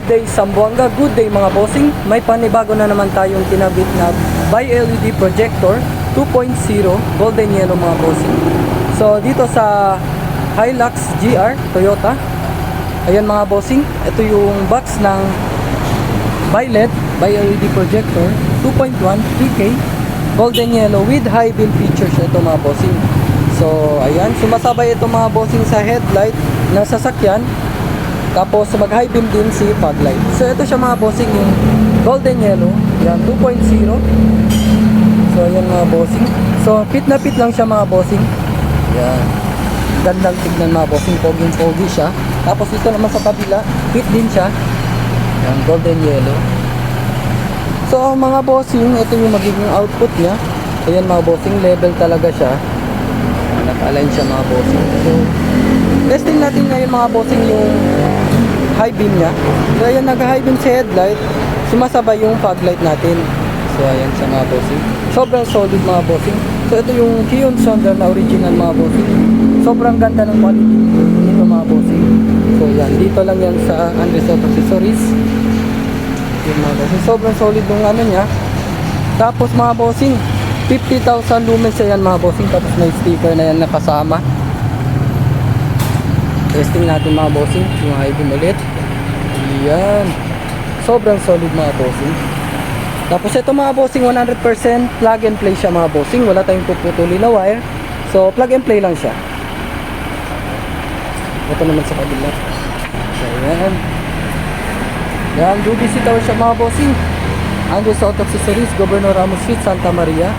day Zamboanga, good day mga bossing. May panibago na naman tayong kinabit na by LED projector 2.0 golden yellow mga bossing. So dito sa Hilux GR Toyota, ayan mga bossing, ito yung box ng by LED projector 2.1 3K golden yellow with high beam features ito mga bossing. So ayan, sumasabay ito mga bossing sa headlight ng sasakyan. Tapos mag high beam din si fog light. So ito siya mga bossing, yung golden yellow. Yan 2.0. So ayan mga bossing. So fit na fit lang siya mga bossing. Yan. Gandang tignan mga bossing, pogi siya. Tapos ito naman sa kabila, fit din siya. Yan, golden yellow. So mga bossing, ito yung magiging output niya. Ayan mga bossing, level talaga siya. Naka-align siya mga bossing. So testing natin ngayon mga bossing yung high beam niya. So ayan, nag-high beam sa headlight, sumasabay yung fog light natin. So ayan siya mga bossing. Sobrang solid mga bossing. So ito yung Kion Sonder na original mga bossing. Sobrang ganda ng quality nito mga bossing. So yan, dito lang yan sa unresolved accessories. Yung mga bossing, sobrang solid ng ano niya. Tapos mga bossing, 50,000 lumens yan mga bossing. Tapos may sticker na yan nakasama. Testing natin mga bossing, yung high beam ulit. Yan, sobrang solid mga bossing. Tapos ito mga bossing, 100% plug and play siya mga bossing. Wala tayong puputulin na wire. So plug and play lang siya. Ito naman sa kabila. So yan. Yan, Dubi Tower siya mga bossing. Andres Auto Accessories, Governor Ramos Street, Santa Maria.